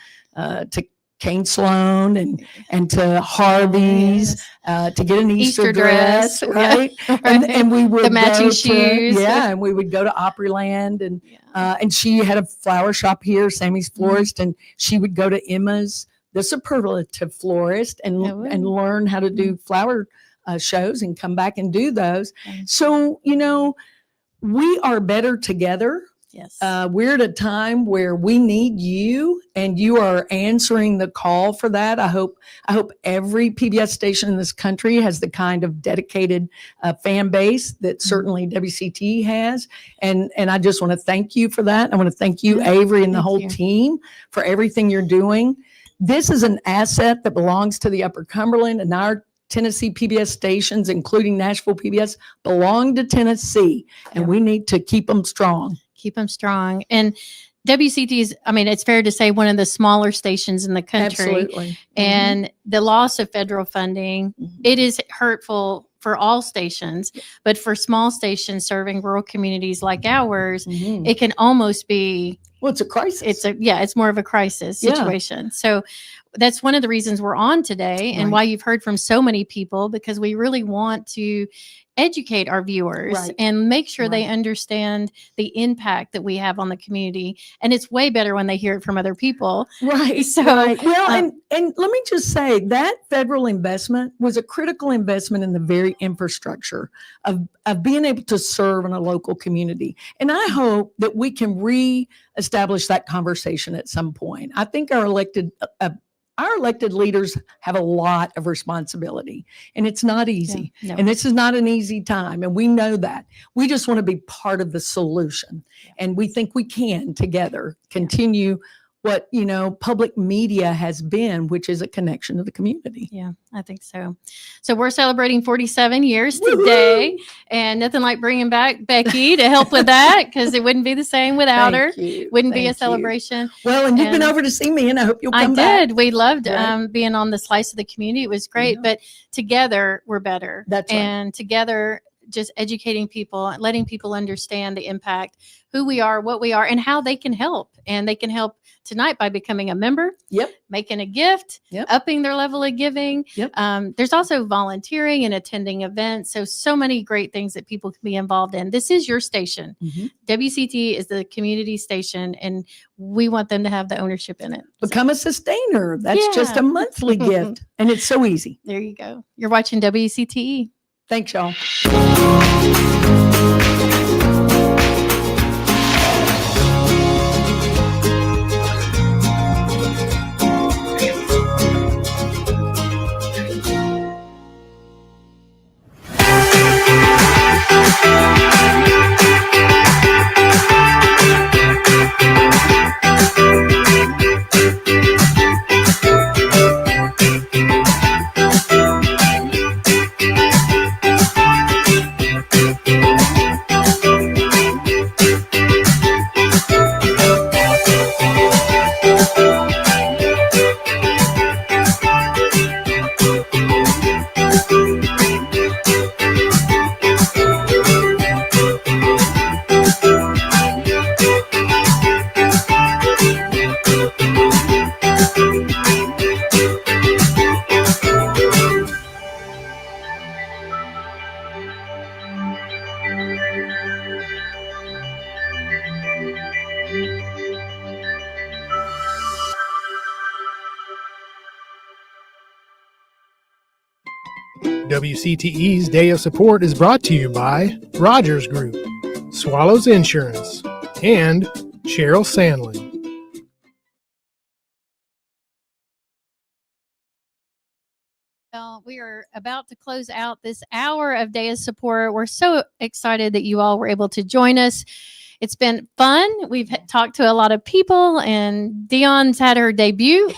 Kane Sloan and to Harvey's to get an Easter dress, right? Yeah. And we would the matching shoes. And we would go to Opryland, and she had a flower shop here, Sammy's Florist, and she would go to Emma's, the superlative florist, and learn how to do flower shows and come back and do those. So, we are better together. Yes. We're at a time where we need you, and you are answering the call for that. I hope every PBS station in this country has the kind of dedicated fan base that certainly WCTE has. And I just want to thank you for that. I want to thank you, Avery, and the whole team for everything you're doing. This is an asset that belongs to the Upper Cumberland, and our Tennessee PBS stations, including Nashville PBS, belong to Tennessee, and we need to keep them strong. Keep them strong. And WCT is, it's fair to say, one of the smaller stations in the country. Absolutely. And the loss of federal funding, it is hurtful for all stations, but for small stations serving rural communities like ours, it can almost be. Well, it's a crisis. It's more of a crisis situation. So that's one of the reasons we're on today, and why you've heard from so many people, because we really want to educate our viewers and make sure they understand the impact that we have on the community. And it's way better when they hear it from other people. Right. So, well, and let me just say that federal investment was a critical investment in the very infrastructure of being able to serve in a local community. And I hope that we can reestablish that conversation at some point. I think our elected leaders have a lot of responsibility, and it's not easy. No. And this is not an easy time. And we know that. We just want to be part of the solution. And we think we can together continue what, public media has been, which is a connection to the community. Yeah, I think so. So we're celebrating 47 years today, and nothing like bringing back Becky to help with that, because it wouldn't be the same without her. Wouldn't be a celebration. Well, and you've been over to see me, and I hope you'll come back. I did. We loved being on the Slice of the Community. It was great, but together we're better. That's right. And together just educating people, letting people understand the impact, who we are, what we are, and how they can help. And they can help tonight by becoming a member, making a gift, upping their level of giving. There's also volunteering and attending events. So many great things that people can be involved in. This is your station. WCTE is the community station, and we want them to have the ownership in it. Become a sustainer. That's just a monthly gift. And it's so easy. There you go. You're watching WCTE. Thanks, y'all. WCTE's Day of Support is brought to you by Rogers Group, Swallows Insurance, and Cheryl Sandlin. Well, we are about to close out this hour of Day of Support. We're so excited that you all were able to join us. It's been fun. We've talked to a lot of people, and Dion's had her debut.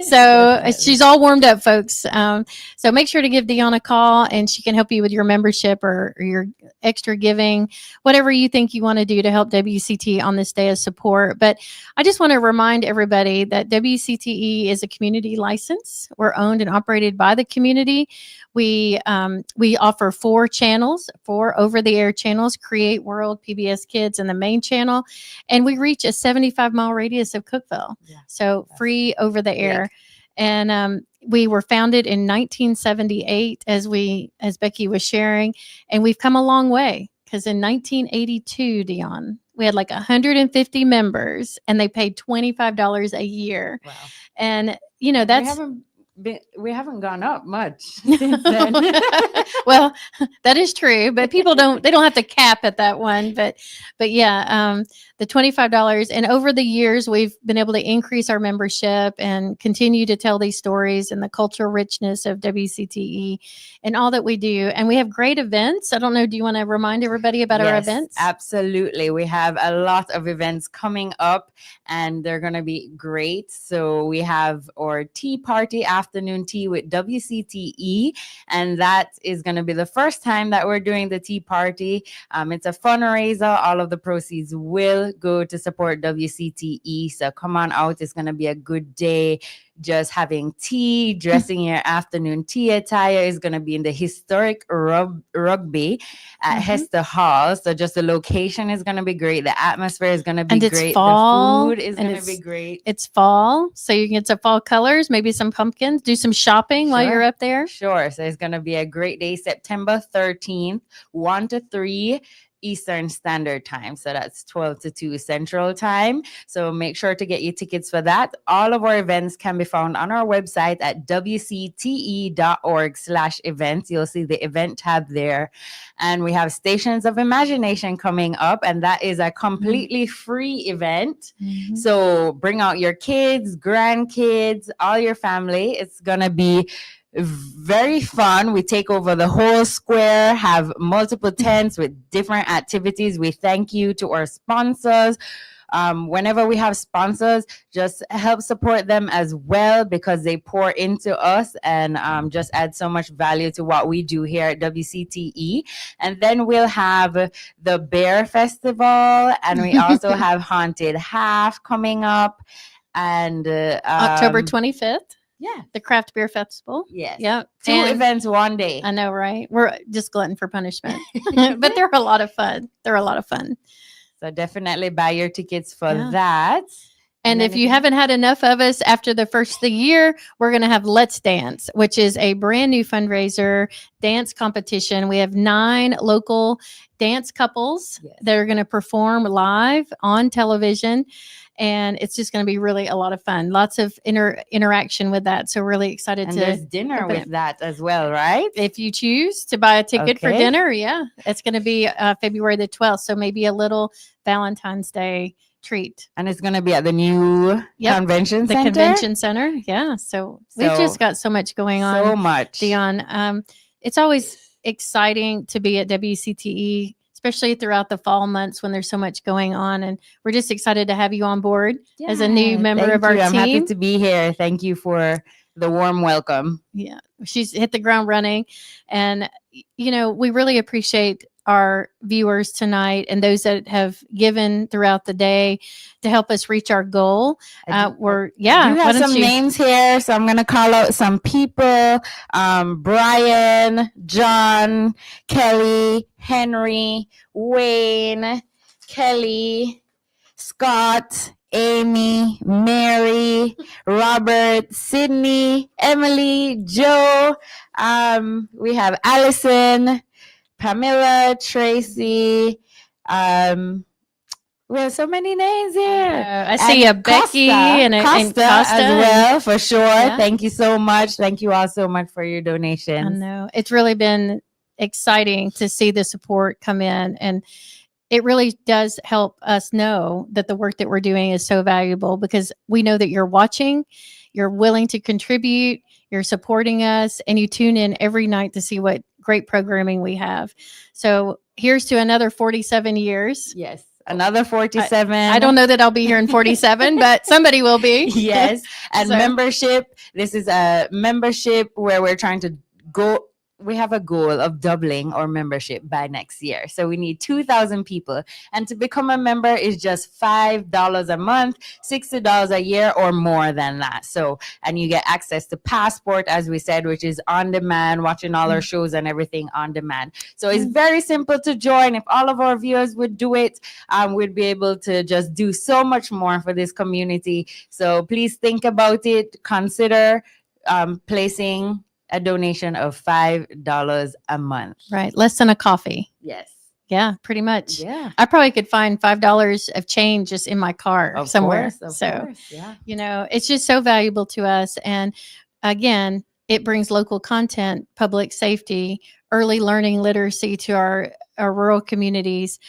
So she's all warmed up, folks. So make sure to give Dion a call, and she can help you with your membership or your extra giving, whatever you think you want to do to help WCTE on this Day of Support. But I just want to remind everybody that WCTE is a community license. We're owned and operated by the community. We offer 4 channels, 4 over-the-air channels: Create, World, PBS Kids, and the main channel. And we reach a 75-mile radius of Cookeville. So free over the air. And we were founded in 1978, as Becky was sharing, and we've come a long way, because in 1982, Dion, we had like 150 members, and they paid $25 a year. Wow. And that's we haven't gone up much since then. Well, that is true, but people don't have to cap at that one. But yeah, the $25, and over the years, we've been able to increase our membership and continue to tell these stories and the cultural richness of WCTE and all that we do. And we have great events. I don't know, do you want to remind everybody about our events? Absolutely. We have a lot of events coming up, and they're going to be great. So we have our tea party, afternoon tea with WCTE, and that is going to be the first time that we're doing the tea party. It's a fundraiser. All of the proceeds will go to support WCTE. So come on out. It's going to be a good day. Just having tea, dressing your afternoon tea attire is going to be in the historic rugby at Hester Hall. So just the location is going to be great. The atmosphere is going to be great. Fall, the food is going to be great. It's fall, so you can get some fall colors, maybe some pumpkins, do some shopping while you're up there. Sure. So it's going to be a great day, September 13th, 1 to 3. Eastern Standard Time. So that's 12 to 2 Central Time. So make sure to get your tickets for that. All of our events can be found on our website at wcte.org/events. You'll see the event tab there. And we have Stations of Imagination coming up, and that is a completely free event. So bring out your kids, grandkids, all your family. It's going to be very fun. We take over the whole square, have multiple tents with different activities. We thank you to our sponsors. Whenever we have sponsors, just help support them as well, because they pour into us and just add so much value to what we do here at WCTE. And then we'll have the Bear Festival, and we also have Haunted Half coming up, and October 25th. Yeah. The craft beer festival. Yes. Yep. 2 And events one day. I know, right? We're just glutton for punishment. But they're a lot of fun. They're a lot of fun. So definitely buy your tickets for Yeah. that. And if you haven't had enough of us after the first of the year, we're going to have Let's Dance, which is a brand new fundraiser dance competition. We have 9 local dance couples that are going to perform live on television. And it's just going to be really a lot of fun. Lots of interaction with that. So really excited And to. there's dinner with that as well, right? If you choose to buy a ticket for Okay. dinner, yeah. It's going to be February the 12th. So maybe a little Valentine's Day treat. And it's going to be at the new convention center. The convention center. Yeah. So we've just got so much going on. So much. Dion. It's always exciting to be at WCTE, especially throughout the fall months when there's so much going on. And we're just excited to have you on board as a new member of our I'm team. happy to be here. Thank you for the warm welcome. Yeah. She's hit the ground running. And, you know, we really appreciate our viewers tonight and those that have given throughout the day to help us reach our goal. You have why don't some you- names here, so I'm going to call out some people. Brian, John, Kelly, Henry, Wayne, Kelly, Scott, Amy, Mary, Robert, Sydney, Emily, Joe. We have Allison, Pamela, Tracy. We have so many names here. I see a Becky and Costa Costa as well, for sure. Yeah. Thank you so much. Thank you all so much for your donations. I know. It's really been exciting to see the support come in. And it really does help us know that the work that we're doing is so valuable because we know that you're watching, you're willing to contribute, you're supporting us, and you tune in every night to see what great programming we have. So here's to another 47 years. Yes. Another 47. I don't know that I'll be here in 47, but somebody will be. Yes. And So- membership. This is a membership where we're trying to go. We have a goal of doubling our membership by next year. So we need 2,000 people. And to become a member is just $5 a month, $60 a year, or more than that. So, and you get access to Passport, as we said, which is on demand, watching all our shows and everything on demand. So it's very simple to join. If all of our viewers would do it, we'd be able to just do so much more for this community. So please think about it. Consider placing a donation of $5 a month. Right. Less than a coffee. Yes. Yeah, pretty much. Yeah. I probably could find $5 of change just in my car Of somewhere. course, So, of course, yeah. you know, it's just so valuable to us. And again, it brings local content, public safety, early learning literacy to our rural communities.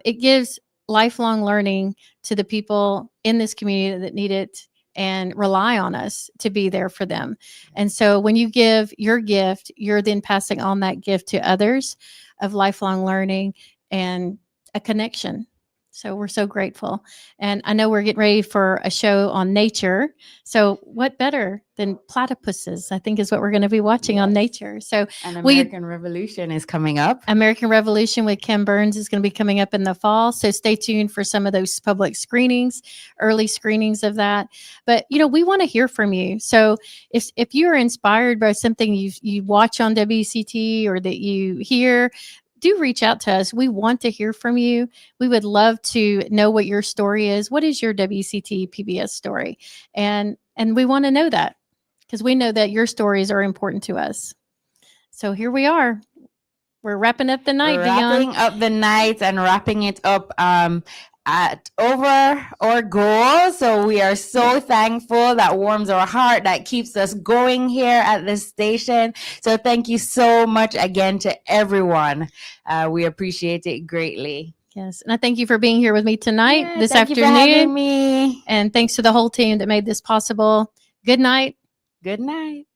It gives lifelong learning to the people in this community that need it and rely on us to be there for them. And so when you give your gift, you're then passing on that gift to others of lifelong learning and a connection. So we're so grateful. And I know we're getting ready for a show on nature. So what better than platypuses, I think is what we're going to be watching on nature. So And American Revolution is coming up. American Revolution with Kim Burns is going to be coming up in the fall. So stay tuned for some of those public screenings, early screenings of that. But, you know, we want to hear from you. So if you're inspired by something you watch on WCT or that you hear, do reach out to us. We want to hear from you. We would love to know what your story is. What is your WCTE PBS story? And we want to know that because we know that your stories are important to us. So here we are. We're wrapping up the night, Wrapping Dion. up the night and wrapping it up at over our goal. So we are so thankful. That warms our heart. That keeps us going here at this station. So thank you so much again to everyone. We appreciate it greatly. Yes. And I thank you for being here with me tonight, Yeah, this thank you for afternoon. having me. And thanks to the whole team that made this possible. Good night. Good night.